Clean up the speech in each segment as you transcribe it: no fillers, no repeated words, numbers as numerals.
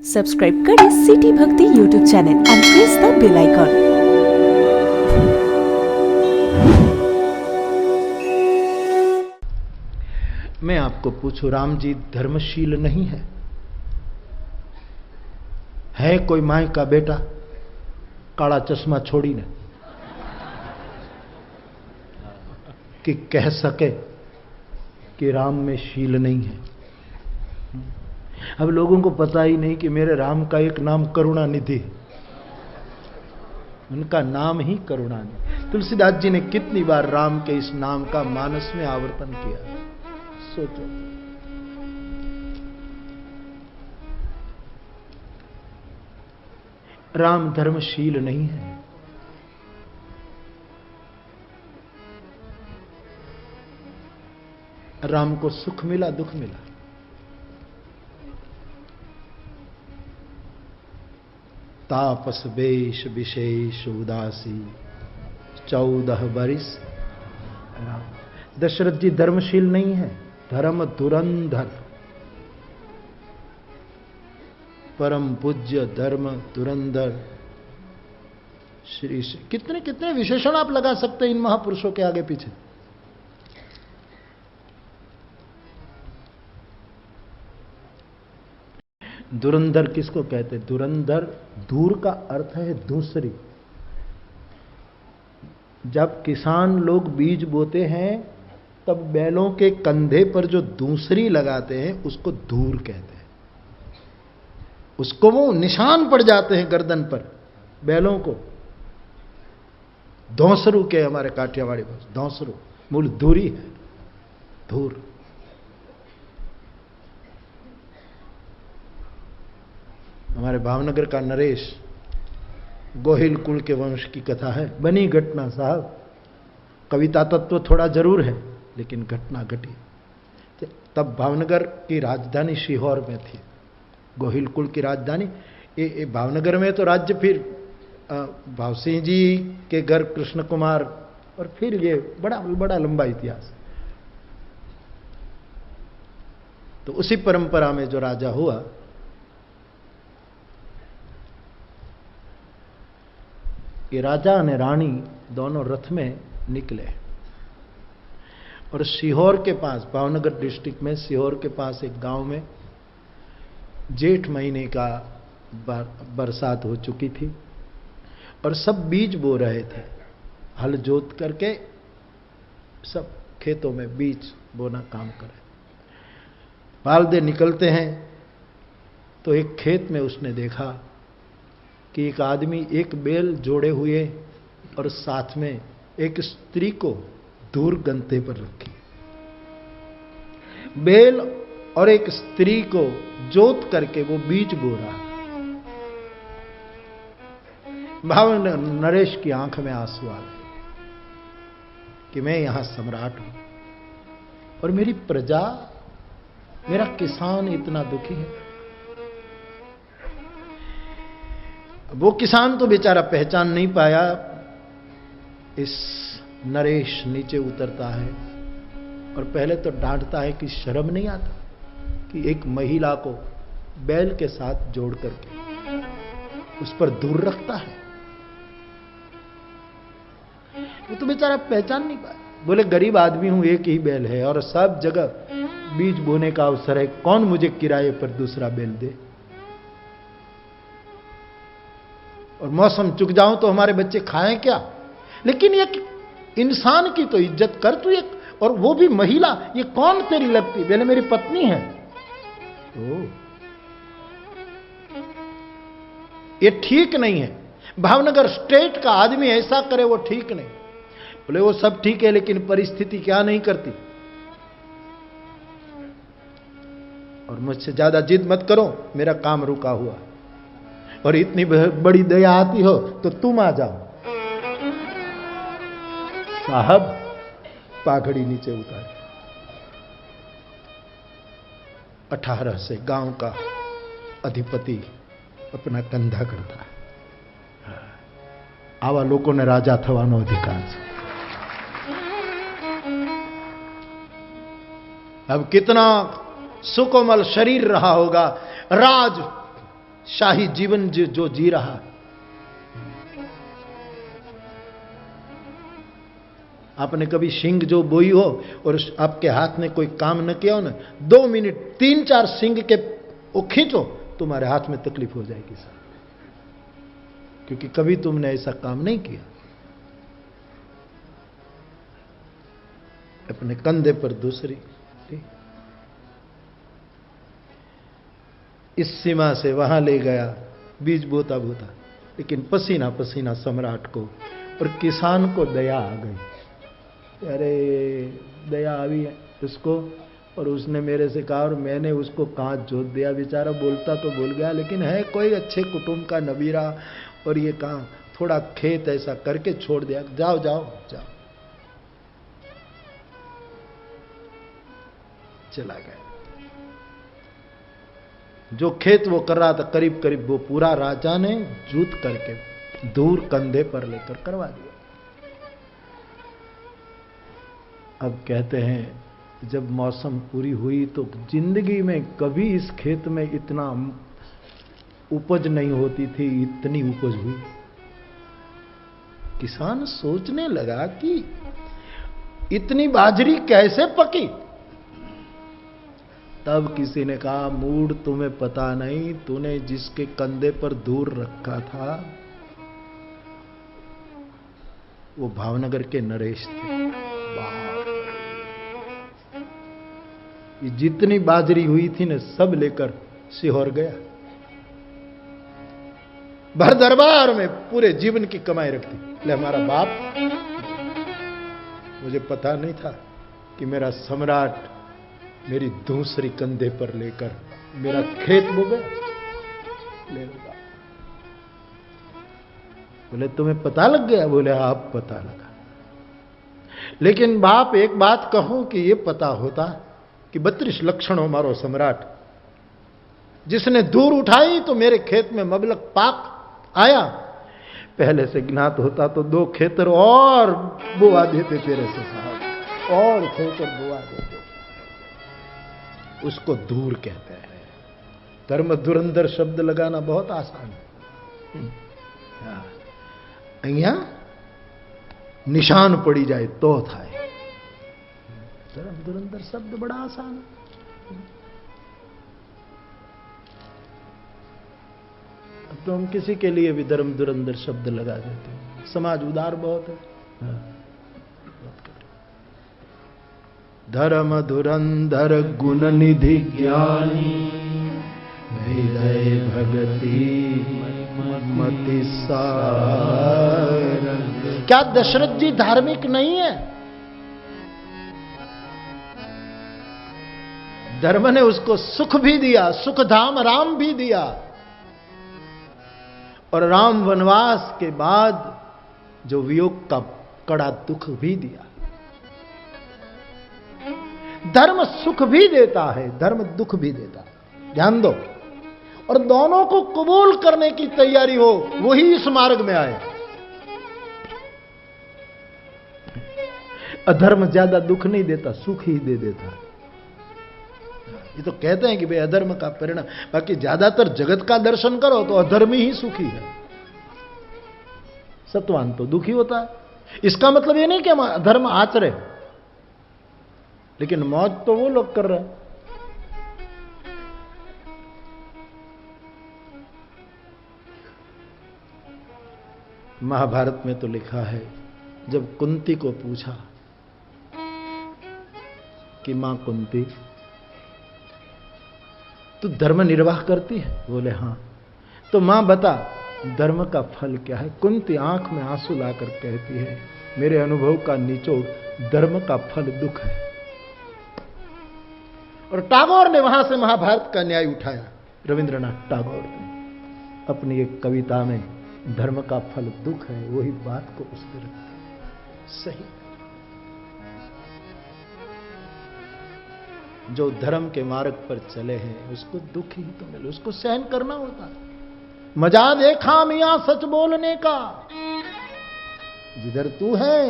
Subscribe करें city Bhakti YouTube channel and press the bell icon. मैं आपको पूछूं, राम जी धर्मशील नहीं है? है कोई माई का बेटा काला चश्मा छोड़ी ने कि कह सके कि राम में शील नहीं है? अब लोगों को पता ही नहीं कि मेरे राम का एक नाम करुणानिधि है, उनका नाम ही करुणानिधि। तुलसीदास जी ने कितनी बार राम के इस नाम का मानस में आवर्तन किया, सोचो। राम धर्मशील नहीं है। राम को सुख मिला, दुख मिला। तापस वेश विशेष उदासी 14 बरिस राम। दशरथ जी धर्मशील नहीं है, धर्म धुरंधर। परम पूज्य धर्म धुरंधर श्री। कितने कितने विशेषण आप लगा सकते हैं इन महापुरुषों के आगे पीछे। धुरंधर किसको कहते हैं? धुरंधर, दूर का अर्थ है दूसरी। जब किसान लोग बीज बोते हैं तब बैलों के कंधे पर जो दूसरी लगाते हैं उसको धूर कहते हैं। उसको वो निशान पड़ जाते हैं गर्दन पर बैलों को। धौंसरू के हमारे काठियावाड़ी भाषा, धौंसरू मूल धूरी है, धूर। हमारे भावनगर का नरेश, गोहिल कुल के वंश की कथा है, बनी घटना साहब। कविता तत्व थोड़ा जरूर है लेकिन घटना घटी। तब भावनगर की राजधानी सीहोर में थी, गोहिल कुल की राजधानी। ये भावनगर में तो राज्य फिर भाव सिंह जी के घर कृष्ण कुमार, और फिर ये बड़ा बड़ा लंबा इतिहास। तो उसी परंपरा में जो राजा हुआ, ये राजा ने रानी दोनों रथ में निकले और सीहोर के पास, भावनगर डिस्ट्रिक्ट में सीहोर के पास एक गांव में जेठ महीने का बरसात हो चुकी थी और सब बीज बो रहे थे। हल जोत करके सब खेतों में बीज बोना काम कर रहे। बालदे निकलते हैं तो एक खेत में उसने देखा कि एक आदमी एक बेल जोड़े हुए और साथ में एक स्त्री को दूर गंते पर रखी। बेल और एक स्त्री को जोत करके वो बीज बो रहा। भाव नरेश की आंख में आंसू आ गए कि मैं यहां सम्राट हूं और मेरी प्रजा, मेरा किसान इतना दुखी है। वो किसान तो बेचारा पहचान नहीं पाया। इस नरेश नीचे उतरता है और पहले तो डांटता है कि शर्म नहीं आता कि एक महिला को बैल के साथ जोड़ करके उस पर दूर रखता है। वो तो बेचारा पहचान नहीं पाया। बोले गरीब आदमी हूं, एक ही बैल है और सब जगह बीज बोने का अवसर है, कौन मुझे किराए पर दूसरा बैल दे? और मौसम चुक जाऊं तो हमारे बच्चे खाएं क्या? लेकिन एक इंसान की तो इज्जत कर तू, एक और वो भी महिला, ये कौन तेरी लगती? बोले मेरी पत्नी है। ओ, ये ठीक नहीं है। भावनगर स्टेट का आदमी ऐसा करे वो ठीक नहीं। बोले वो सब ठीक है लेकिन परिस्थिति क्या नहीं करती। और मुझसे ज्यादा जिद मत करो, मेरा काम रुका हुआ, और इतनी बड़ी दया आती हो तो तुम आ जाओ। साहब पाघड़ी नीचे उतार। 18 से गांव का अधिपति अपना कंधा करता है। आवा लोगों ने राजा थवानो अधिकार છે। अब कितना सुकोमल शरीर रहा होगा, राज शाही जीवन जो जी रहा है। आपने कभी सींग जो बोई हो और आपके हाथ में कोई काम न किया हो ना, 2 मिनट 3-4 सींग के वो खींचो, तुम्हारे हाथ में तकलीफ हो जाएगी सर, क्योंकि कभी तुमने ऐसा काम नहीं किया। अपने कंधे पर दूसरी, इस सीमा से वहां ले गया, बीज बोता बोता, लेकिन पसीना पसीना सम्राट को, और किसान को दया आ गई। अरे दया आई है उसको, और उसने मेरे से कहा, और मैंने उसको कांच जोत दिया। बेचारा बोलता तो बोल गया, लेकिन है कोई अच्छे कुटुंब का नबीरा, और ये कहा थोड़ा खेत ऐसा करके छोड़ दिया, जाओ जाओ जाओ, चला गया। जो खेत वो कर रहा था, करीब करीब वो पूरा राजा ने जूत करके दूर कंधे पर लेकर करवा दिया। अब कहते हैं जब मौसम पूरी हुई तो जिंदगी में कभी इस खेत में इतना उपज नहीं होती थी, इतनी उपज हुई। किसान सोचने लगा कि इतनी बाजरी कैसे पकी। तब किसी ने कहा, मूड तुम्हें पता नहीं, तूने जिसके कंधे पर दूर रखा था वो भावनगर के नरेश थे। ये जितनी बाजरी हुई थी ना, सब लेकर सीहोर गया। भर दरबार में पूरे जीवन की कमाई रख दी। ले हमारा बाप, मुझे पता नहीं था कि मेरा सम्राट मेरी दूसरी कंधे पर लेकर मेरा खेत बो गया। ले लगा। बोले तुम्हें पता लग गया? बोले आप पता लगा। लेकिन बाप एक बात कहूं कि ये पता होता कि 32 लक्षणों मारो सम्राट, जिसने दूर उठाई तो मेरे खेत में मबलक पाक आया। पहले से ज्ञात होता तो 2 खेतर और बुआ देते तेरे से साहब, और खेतर बुआ देते। उसको दूर कहते हैं। धर्म धुरंधर शब्द लगाना बहुत आसान है। अहिया निशान पड़ी जाए तो थाय। धर्म धुरंधर शब्द बड़ा आसान है। अब तो हम किसी के लिए भी धर्म धुरंधर शब्द लगा देते हैं। समाज उदार बहुत है। धर्म धुरंधर गुण निधि ज्ञानी, हृदय भगति मति सार। क्या दशरथ जी धार्मिक नहीं है? धर्म ने उसको सुख भी दिया, सुख धाम राम भी दिया, और राम वनवास के बाद जो वियोग का कड़ा दुख भी दिया। धर्म सुख भी देता है, धर्म दुख भी देता है, ध्यान दो। और दोनों को कबूल करने की तैयारी हो, वही इस मार्ग में आए। अधर्म ज्यादा दुख नहीं देता, सुख ही दे देता। ये तो कहते हैं कि भाई अधर्म का परिणाम, बाकी ज्यादातर जगत का दर्शन करो तो अधर्म ही सुखी है, सत्वान तो दुखी होता है। इसका मतलब ये नहीं कि हम अधर्म आचरे, लेकिन मौज तो वो लोग कर रहे हैं। महाभारत में तो लिखा है, जब कुंती को पूछा कि मां कुंती तू धर्म निर्वाह करती है? बोले हां। तो मां बता धर्म का फल क्या है? कुंती आंख में आंसू लाकर कहती है, मेरे अनुभव का निचोड़ धर्म का फल दुख है। और टैगोर ने वहां से महाभारत का न्याय उठाया। रविंद्रनाथ टैगोर ने अपनी एक कविता में धर्म का फल दुख है, वही बात को उसने रखा। सही। जो धर्म के मार्ग पर चले हैं उसको दुख ही तो मिले, उसको सहन करना होता है। मजा देखा मियां सच बोलने का, जिधर तू है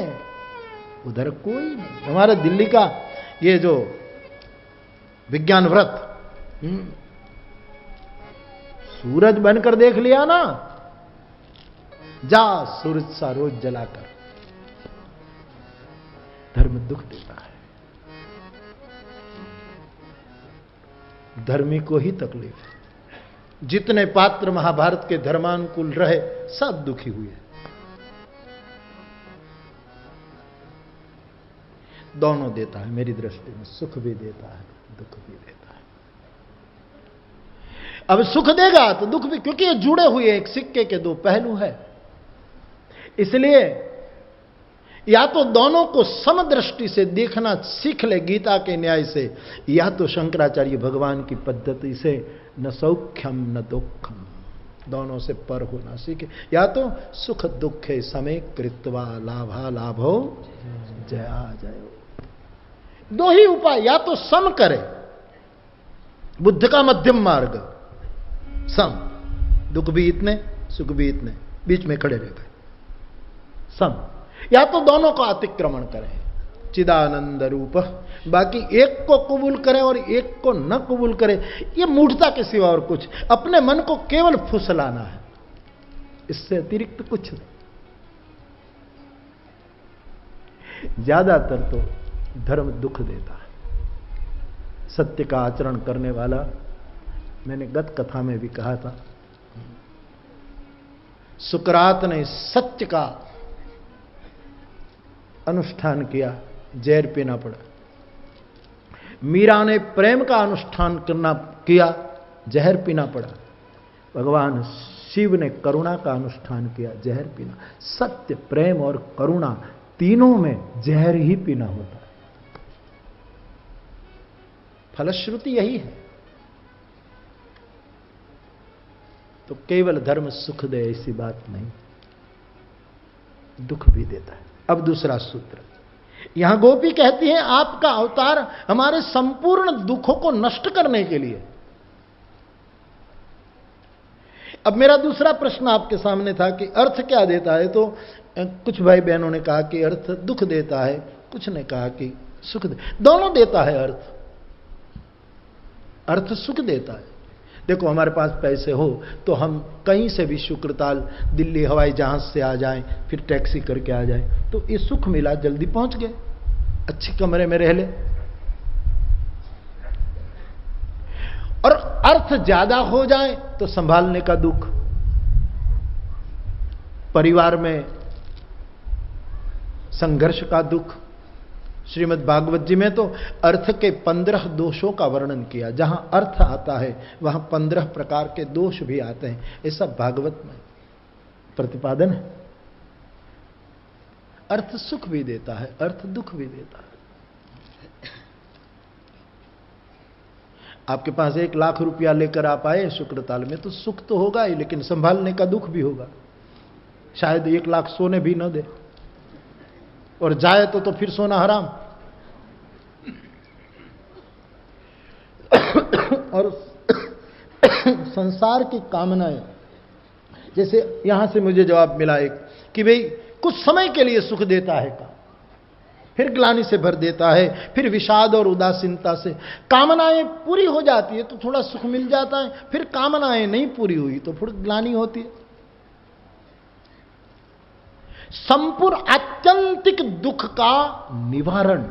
उधर कोई नहीं। हमारे दिल्ली का ये जो विज्ञान व्रत सूरज बनकर देख लिया ना, जा सूरज सा रोज जलाकर। धर्म दुख देता है, धर्मी को ही तकलीफ है। जितने पात्र महाभारत के धर्मानुकूल रहे सब दुखी हुए। दोनों देता है मेरी दृष्टि में, सुख भी देता है, दुख भी देता है। अब सुख देगा तो दुख भी, क्योंकि ये जुड़े हुए एक सिक्के के दो पहलू है। इसलिए या तो दोनों को समदृष्टि से देखना सीख ले गीता के न्याय से, या तो शंकराचार्य भगवान की पद्धति से न सौख्यम न दुखम, दोनों से पर होना सीखे। या तो सुख दुखे समय कृत्वा लाभा लाभो जया जयो, दो ही उपाय, या तो सम करे, बुद्ध का मध्यम मार्ग सम, दुख भी इतने सुख भी इतने, बीच में खड़े रह गए सम। या तो दोनों को अतिक्रमण करें, चिदानंद रूप, बाकी एक को कबूल करे और एक को न कबूल करे, ये मूढ़ता के सिवा और कुछ, अपने मन को केवल फुसलाना है, इससे अतिरिक्त कुछ नहीं। ज्यादातर तो धर्म दुख देता है। सत्य का आचरण करने वाला, मैंने गत कथा में भी कहा था, सुकरात ने सत्य का अनुष्ठान किया, जहर पीना पड़ा। मीरा ने प्रेम का अनुष्ठान करना किया, जहर पीना पड़ा। भगवान शिव ने करुणा का अनुष्ठान किया, जहर पीना। सत्य, प्रेम और करुणा तीनों में जहर ही पीना होता है। फलश्रुति यही है। तो केवल धर्म सुख दे ऐसी बात नहीं, दुख भी देता है। अब दूसरा सूत्र, यहां गोपी कहती है आपका अवतार हमारे संपूर्ण दुखों को नष्ट करने के लिए। अब मेरा दूसरा प्रश्न आपके सामने था कि अर्थ क्या देता है, तो कुछ भाई बहनों ने कहा कि अर्थ दुख देता है, कुछ ने कहा कि सुख दोनों देता है। अर्थ सुख देता है। देखो हमारे पास पैसे हो तो हम कहीं से भी शुक्रताल दिल्ली हवाई जहाज से आ जाएं, फिर टैक्सी करके आ जाएं, तो ये सुख मिला, जल्दी पहुंच गए, अच्छे कमरे में रह ले। और अर्थ ज्यादा हो जाए तो संभालने का दुख, परिवार में संघर्ष का दुख। श्रीमद् भागवत जी में तो अर्थ के 15 दोषों का वर्णन किया। जहां अर्थ आता है वहां 15 प्रकार के दोष भी आते हैं, ऐसा भागवत में प्रतिपादन है। अर्थ सुख भी देता है, अर्थ दुख भी देता है। आपके पास 1 लाख रुपया लेकर आप आए शुक्रताल में, तो सुख तो होगा ही, लेकिन संभालने का दुख भी होगा। शायद 1 लाख सोने भी न दे, और जाए तो फिर सोना हराम। और संसार की कामनाएं, जैसे यहां से मुझे जवाब मिला एक कि भाई कुछ समय के लिए सुख देता है काम, फिर ग्लानि से भर देता है, फिर विषाद और उदासीनता से कामनाएं पूरी हो जाती है तो थोड़ा सुख मिल जाता है, फिर कामनाएं नहीं पूरी हुई तो फिर ग्लानि होती है। संपूर्ण आत्यंतिक दुख का निवारण,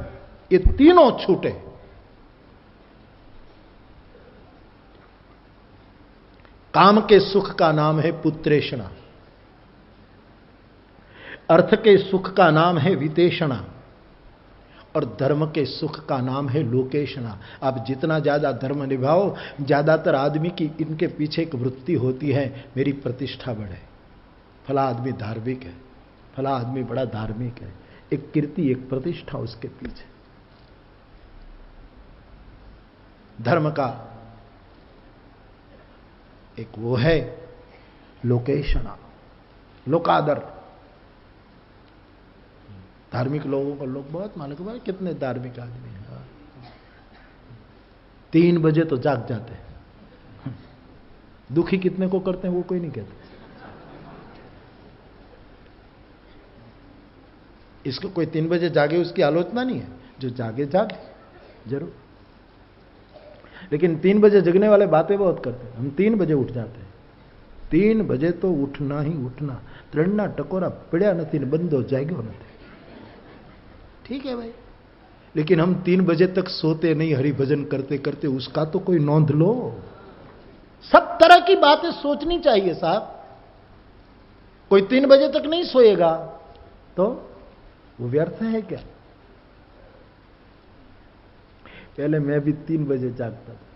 ये तीनों छूटे। काम के सुख का नाम है पुत्रेषणा, अर्थ के सुख का नाम है वितेषणा, और धर्म के सुख का नाम है लोकेषणा। आप जितना ज्यादा धर्म निभाओ, ज्यादातर आदमी की इनके पीछे एक वृत्ति होती है, मेरी प्रतिष्ठा बढ़े, फला आदमी धार्मिक है, फला आदमी बड़ा धार्मिक है, एक कीर्ति एक प्रतिष्ठा उसके पीछे। धर्म का एक वो है लोकेशना, लोकादर। धार्मिक लोगों को लोग बहुत मालूम है, कितने धार्मिक आदमी हैं। 3 बजे तो जाग जाते हैं। दुखी कितने को करते हैं वो कोई नहीं कहता। इसको कोई 3 बजे जागे उसकी आलोचना नहीं है, जो जागे जागे जरूर, लेकिन 3 बजे जगने वाले बातें बहुत करते हैं। हम 3 बजे उठ जाते हैं, 3 बजे तो उठना ही उठना। 3 टकोरा पड़ा नहीं, बंदो जाग्यो नहीं। ठीक है भाई, लेकिन हम 3 बजे तक सोते नहीं, हरि भजन करते करते, उसका तो कोई नोंद लो। सब तरह की बातें सोचनी चाहिए साहब। कोई 3 बजे तक नहीं सोएगा तो वो व्यर्थ है क्या? पहले मैं भी 3 बजे जागता था,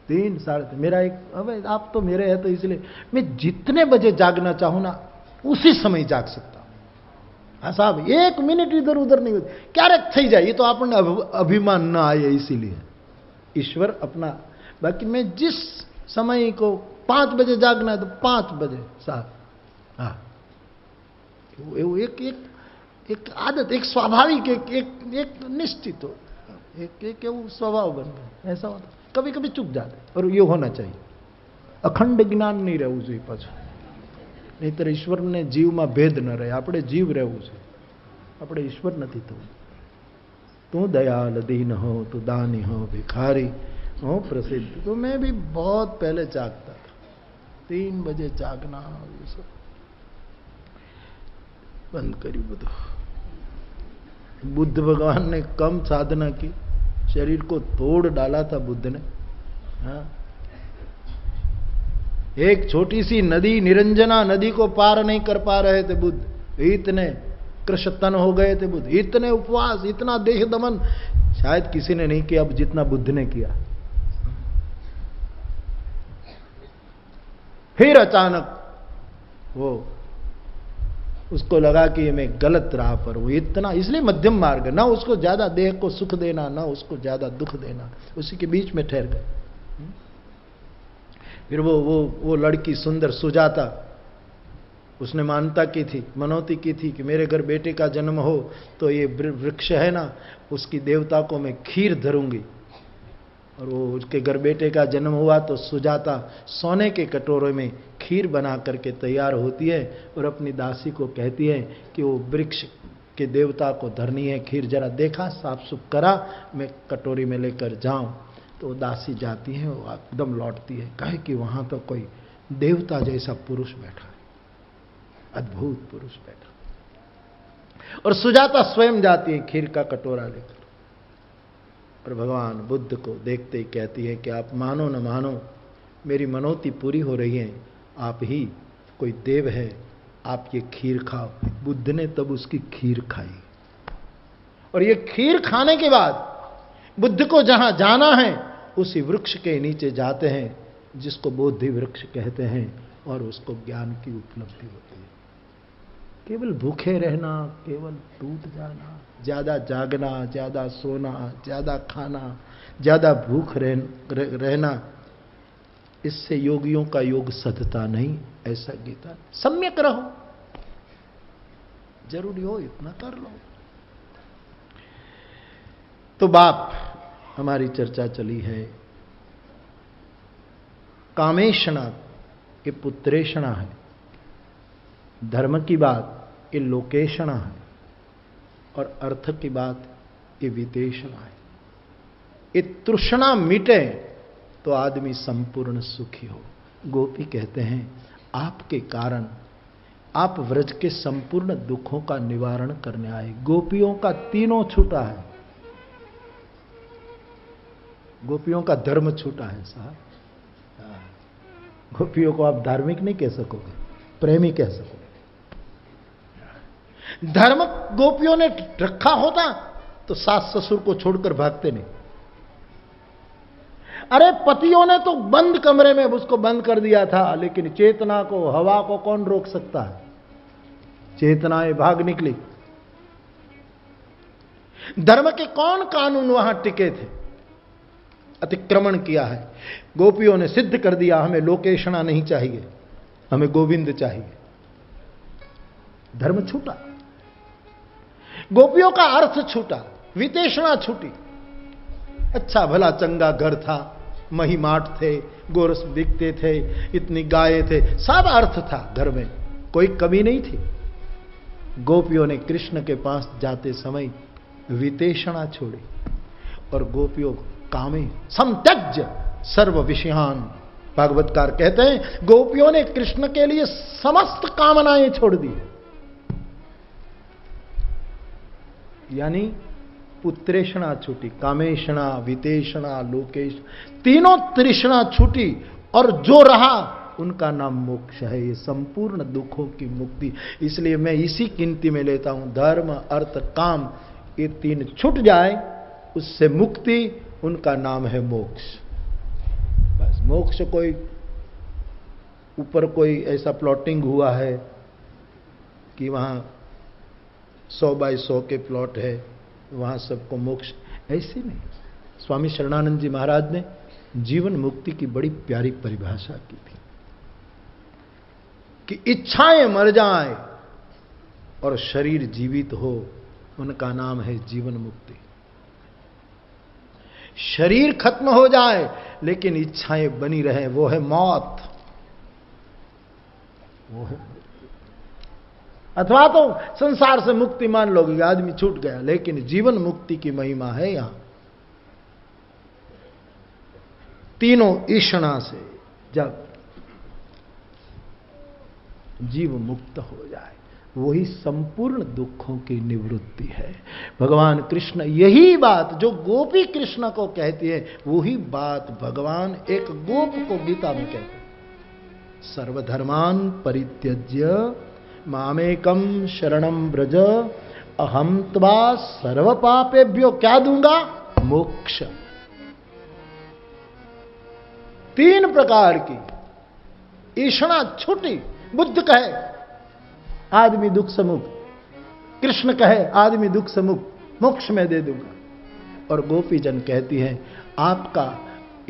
3 साढ़े 3। मेरा एक, अब आप तो मेरे हैं तो इसलिए मैं जितने बजे जागना चाहूं ना उसी समय जाग सकता हूं। हाँ साहब, 1 मिनट इधर उधर नहीं होती, क्यारेक थी जाए, ये तो आपने अभिमान ना आए इसीलिए। ईश्वर अपना, बाकी मैं जिस समय को 5 बजे जागना है तो 5 बजे साहब। हाँ, एक आदत, एक स्वाभाविक, एक निश्चित हो, एक वो स्वभाव बन गया। ऐसा होता, कभी कभी चुक जाते, और ये होना चाहिए। अखंड ज्ञान नहीं रहવું જોઈએ પાછું, નહીંતર ઈશ્વરને જીવમાં ભેદ ન રહે। આપણે જીવ રહેવું છે, આપણે ઈશ્વર નથી થવું। तू दयाल दीन हो, तू दानी हो, भिखारी हो प्रसिद्ध। तो मैं भी बहुत पहले जागता था, 3 बजे जागना, ये सब बंद करी બધું। बुद्ध भगवान ने कम साधना की, शरीर को तोड़ डाला था बुद्ध ने। हाँ, एक छोटी सी नदी, निरंजना नदी को पार नहीं कर पा रहे थे बुद्ध, इतने कृशतन हो गए थे बुद्ध, इतने उपवास, इतना देह दमन शायद किसी ने नहीं किया अब जितना बुद्ध ने किया। फिर अचानक वो उसको लगा कि मैं गलत राह पर हूं, इतना, इसलिए मध्यम मार्ग, ना उसको ज्यादा देह को सुख देना, ना उसको ज्यादा दुख देना, उसी के बीच में ठहर गए। फिर वो लड़की सुंदर सुजाता, उसने मानता की थी, मनौती की थी कि मेरे घर बेटे का जन्म हो तो ये वृक्ष है ना, उसकी देवता को मैं खीर धरूंगी। और वो उसके घर बेटे का जन्म हुआ तो सुजाता सोने के कटोरे में खीर बना करके तैयार होती है और अपनी दासी को कहती है कि वो वृक्ष के देवता को धरनी है खीर, जरा देखा, साफ सुफ करा, मैं कटोरी में लेकर जाऊं। तो वो दासी जाती है, वो एकदम लौटती है, कहे कि वहां तो कोई देवता जैसा पुरुष बैठा है, अद्भुत पुरुष बैठा। और सुजाता स्वयं जाती है खीर का कटोरा लेकर, और भगवान बुद्ध को देखते ही कहती है कि आप मानो न मानो, मेरी मनौती पूरी हो रही है, आप ही कोई देव है, आप ये खीर खाओ। बुद्ध ने तब उसकी खीर खाई, और ये खीर खाने के बाद बुद्ध को जहां जाना है उसी वृक्ष के नीचे जाते हैं जिसको बोधि वृक्ष कहते हैं, और उसको ज्ञान की उपलब्धि होती है। केवल भूखे रहना, केवल टूट जाना, ज्यादा जागना, ज्यादा सोना, ज्यादा खाना, ज्यादा भूख रहना, इससे योगियों का योग सधता नहीं, ऐसा गीता। सम्यक रहो, जरूरी हो इतना कर लो। तो बाप, हमारी चर्चा चली है कामेशणा ये पुत्रेषणा है, धर्म की बात ये लोकेशणा है, और अर्थ की बात ये विदेशणा है। ये तृष्णा मिटे तो आदमी संपूर्ण सुखी हो। गोपी कहते हैं आपके कारण आप व्रज के संपूर्ण दुखों का निवारण करने आए। गोपियों का तीनों छूटा है, गोपियों का धर्म छूटा है साहब। गोपियों को आप धार्मिक नहीं कह सकोगे, प्रेमी कह सकोगे। धर्म गोपियों ने रखा होता तो सास ससुर को छोड़कर भागते नहीं। अरे पतियों ने तो बंद कमरे में उसको बंद कर दिया था, लेकिन चेतना को, हवा को कौन रोक सकता है? चेतनाएं भाग निकली। धर्म के कौन कानून वहां टिके थे? अतिक्रमण किया है। गोपियों ने सिद्ध कर दिया हमें लोकेशणा नहीं चाहिए, हमें गोविंद चाहिए। धर्म छूटा, गोपियों का अर्थ छूटा, वितेषणा छूटी। अच्छा भला चंगा घर था, महिमाट थे, गोरस बिकते थे, इतनी गायें थे, सब अर्थ था घर में, कोई कमी नहीं थी। गोपियों ने कृष्ण के पास जाते समय वितेषणा छोड़ी, और गोपियों कामे समत्यज्य सर्व विषयान भागवतकार कहते हैं गोपियों ने कृष्ण के लिए समस्त कामनाएं छोड़ दी, यानी पुत्रेषणा छूटी, कामेषणा, वितेषणा, लोकेश, तीनों तृष्णा छूटी, और जो रहा उनका नाम मोक्ष है। ये संपूर्ण दुखों की मुक्ति। इसलिए मैं इसी गिनती में लेता हूं, धर्म अर्थ काम, ये तीन छूट जाए उससे मुक्ति, उनका नाम है मोक्ष। बस मोक्ष कोई ऊपर कोई ऐसा प्लॉटिंग हुआ है कि वहां 100 बाय 100 के प्लॉट है, वहां सबको मोक्ष, ऐसे नहीं। स्वामी शरणानंद जी महाराज ने जीवन मुक्ति की बड़ी प्यारी परिभाषा की थी कि इच्छाएं मर जाए और शरीर जीवित हो, उनका नाम है जीवन मुक्ति। शरीर खत्म हो जाए लेकिन इच्छाएं बनी रहे, वो है मौत, वो है। अथवा तो संसार से मुक्ति मान लोगे, आदमी छूट गया, लेकिन जीवन मुक्ति की महिमा है यहां। तीनों ईषणा से जब जीव मुक्त हो जाए, वही संपूर्ण दुखों की निवृत्ति है। भगवान कृष्ण यही बात जो गोपी कृष्ण को कहती है, वही बात भगवान एक गोप को गीता में कहते हैं। सर्वधर्मान परित्यज्य मामेकम शरणम ब्रज अहम त्वा सर्व पापेभ्यो क्या दूंगा, मोक्ष। 3 प्रकार की ईषणा छूटी। बुद्ध कहे आदमी दुख से मुक्त, कृष्ण कहे आदमी दुख से मुक्त, मोक्ष में दे दूंगा। और गोपी जन कहती हैं आपका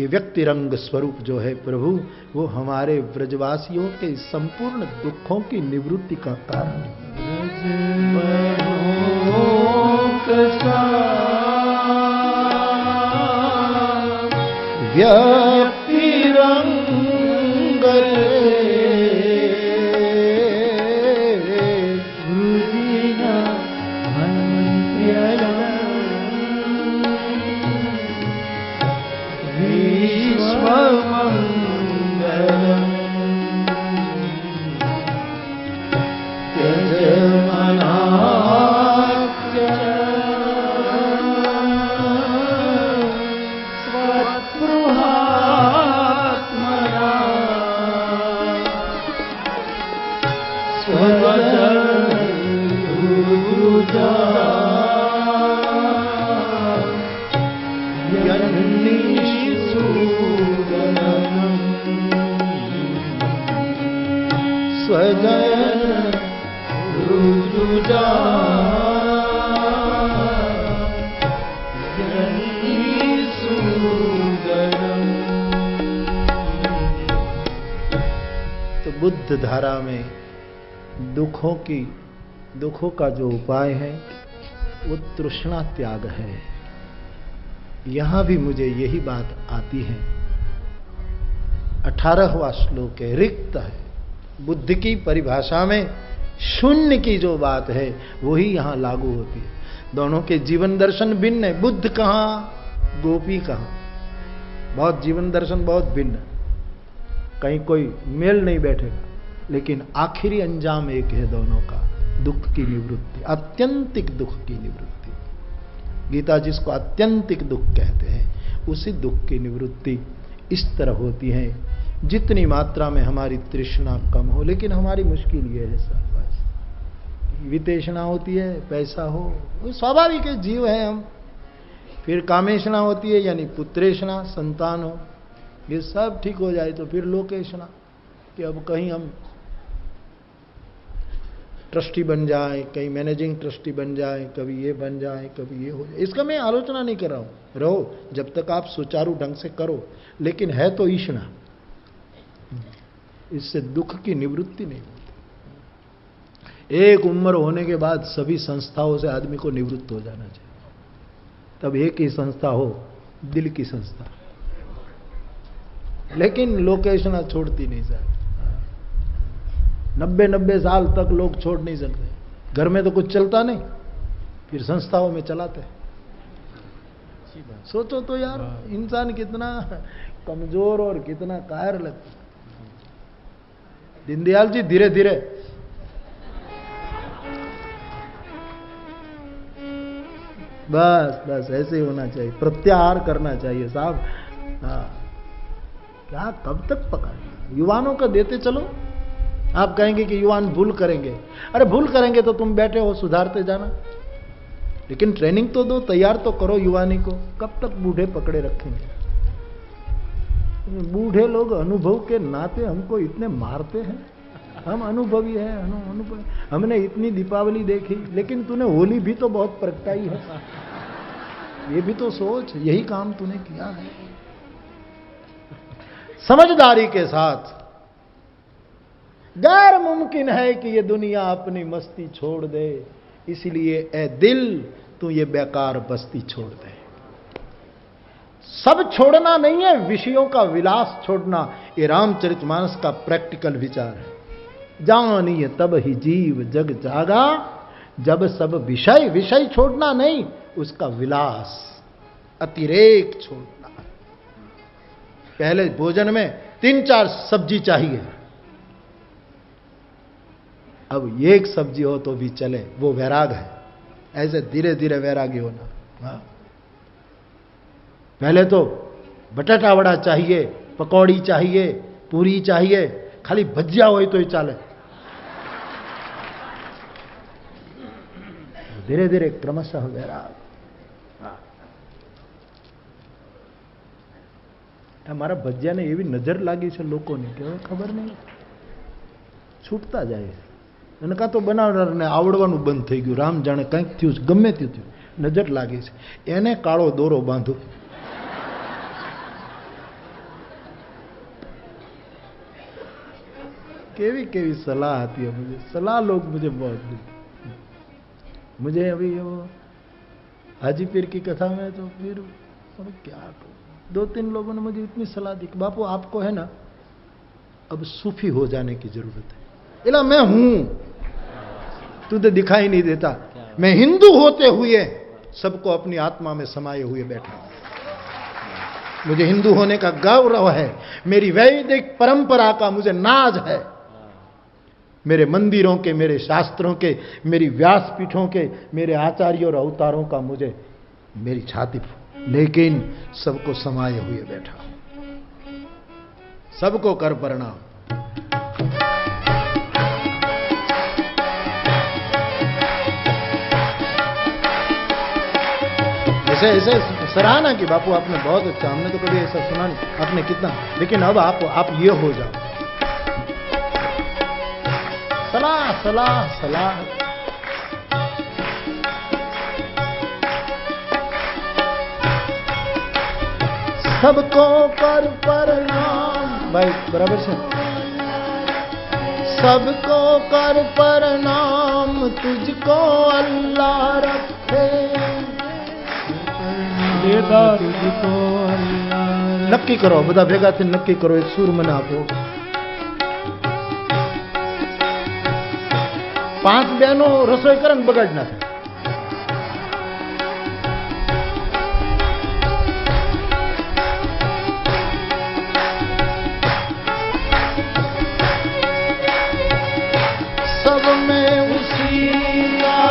ये व्यक्ति रंग स्वरूप जो है प्रभु, वो हमारे ब्रजवासियों के संपूर्ण दुखों की निवृत्ति का कारण व्यक्ति रंग तो बुद्ध धारा में दुखों का जो उपाय है वो तृष्णा त्याग है। यहां भी मुझे यही बात आती है। 18वां श्लोक है, रिक्त है। बुद्ध की परिभाषा में शून्य की जो बात है वही यहां लागू होती है। दोनों के जीवन दर्शन भिन्न है। बुद्ध कहां, गोपी कहां, बहुत जीवन दर्शन बहुत भिन्न, कहीं कोई मेल नहीं बैठेगा, लेकिन आखिरी अंजाम एक है दोनों का, दुख की निवृत्ति, आत्यंतिक दुख की निवृत्ति। गीता जिसको आत्यंतिक दुख कहते हैं, उसी दुख की निवृत्ति इस तरह होती है जितनी मात्रा में हमारी तृष्णा कम हो। लेकिन हमारी मुश्किल ये है सब, बस वितेषणा होती है, पैसा हो, स्वाभाविक है, जीव है हम। फिर कामेषणा होती है, यानी पुत्रेषणा, संतान हो। ये सब ठीक हो जाए तो फिर लोकेषणा, कि अब कहीं हम ट्रस्टी बन जाए, कहीं मैनेजिंग ट्रस्टी बन जाए, कभी ये बन जाए, कभी ये हो जाए। इसका मैं आलोचना नहीं कर रहा हूं, रहो जब तक आप सुचारू ढंग से करो, लेकिन है तो ईषणा, इससे दुख की निवृत्ति नहीं होती। एक उम्र होने के बाद सभी संस्थाओं से आदमी को निवृत्त हो जाना चाहिए। तब एक ही संस्था हो, दिल की संस्था, लेकिन लोकेशना छोड़ती नहीं सर। 90 साल तक लोग छोड़ नहीं सकते। घर में तो कुछ चलता नहीं, फिर संस्थाओं में चलाते। सोचो तो यार, इंसान कितना कमजोर और कितना कायर लगता। दीनदयाल जी धीरे धीरे बस बस ऐसे ही होना चाहिए, प्रत्याहार करना चाहिए साहब। हाँ, क्या कब तक पकड़ना? युवानों का देते चलो। आप कहेंगे कि युवान भूल करेंगे, अरे भूल करेंगे तो तुम बैठे हो सुधारते जाना, लेकिन ट्रेनिंग तो दो, तैयार तो करो युवानी को। कब तक बूढ़े पकड़े रखेंगे? बूढ़े लोग अनुभव के नाते हमको इतने मारते हैं। हम अनुभवी हैं, अनुभवी। हमने इतनी दीपावली देखी, लेकिन तूने होली भी तो बहुत प्रगटाई है। ये भी तो सोच, यही काम तूने किया है। समझदारी के साथ, गैर मुमकिन है कि ये दुनिया अपनी मस्ती छोड़ दे, इसलिए ए दिल तू ये बेकार बस्ती छोड़ दे। सब छोड़ना नहीं है, विषयों का विलास छोड़ना, ये रामचरितमानस का प्रैक्टिकल विचार है। जानिए तब ही जीव जग जागा, जब सब विषय, विषय छोड़ना नहीं, उसका विलास, अतिरेक छोड़ना। पहले भोजन में 3-4 सब्जी चाहिए, अब एक सब्जी हो तो भी चले, वो वैराग है। ऐसे धीरे धीरे वैरागी होना। हाँ? पहले तो बटाटा वड़ा चाहिए, पकौड़ी चाहिए, पूरी चाहिए, खाली भजिया हो तो ही चाले। धीरे धीरे क्रमशः वैराग। हमारा भजिया ने एवी नजर लागी છે લોકોને કે ખબર નહીં છૂટતા જાય અને કાં તો બનાવનારને આવડવાનું બંધ થઈ ગયું, રામ જાણે કંઈક થયું, ગમે તે થયું, નજર લાગી છે, એને કાળો દોરો બાંધો। केवी केवी सलाह आती है मुझे, सलाह लोग मुझे बहुत देते। मुझे अभी वो हाजी पीर की कथा में तो फिर अब क्या करूं, 2-3 लोगों ने मुझे इतनी सलाह दी कि बापू आपको है ना अब सूफी हो जाने की जरूरत है। इला मैं हूं, तुझे दिखाई नहीं देता, मैं हिंदू होते हुए सबको अपनी आत्मा में समाये हुए बैठा हूं। मुझे हिंदू होने का गौरव है, मेरी वैदिक परंपरा का मुझे नाज है, मेरे मंदिरों के, मेरे शास्त्रों के, मेरी व्यासपीठों के, मेरे आचार्यों और अवतारों का मुझे मेरी छाती, लेकिन सबको समाये हुए बैठा, सबको कर प्रणाम। ऐसे ऐसे सराहना की बापू आपने बहुत अच्छा, हमने तो कभी ऐसा सुना नहीं, आपने कितना, लेकिन अब आप ये हो जाओ। सलाह सलाह सलाह। सबको कर प्रणाम, भाई बराबर से, सबको कर प्रणाम, तुझको अल्लाह रखे, तुझको अल्लाह। नक्की करो, બધા ભેગા થઈને નક્કી કરો, એક સુર મને આપો। 5 બહેનો રસોઈ કરે ને બગાડ નાખે। सब में उसी का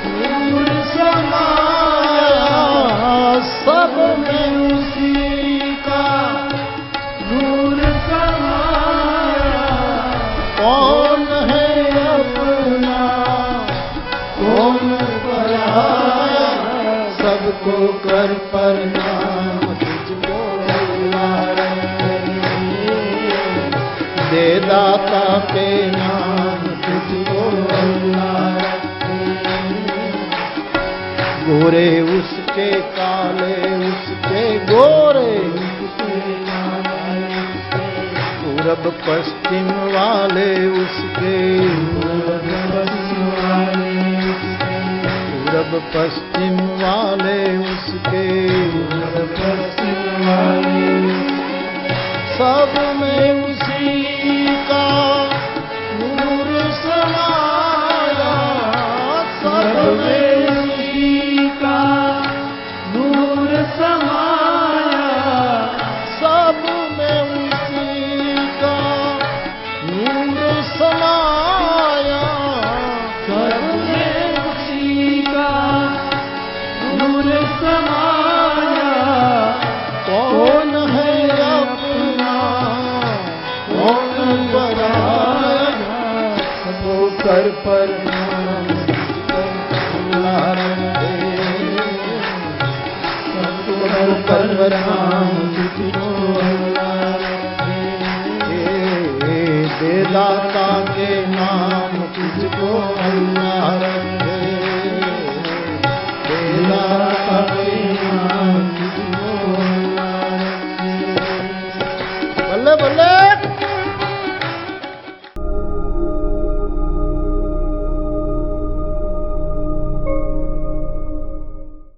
नूर समाया, सब में उसी का नूर समाया, कौन है अपना कौन पराया, सबको कर प्रणाम, तुझको अल्लाह रखे, दे दाता के नाम, तुझको अल्लाह रखे, गोरे उसके काले उसके गोरे, पूरब पश्चिम वाले उसके, पूरब पश्चिम वाले उसके, सब में उसी का नूर समाया, सब में उसी का नूर पर पर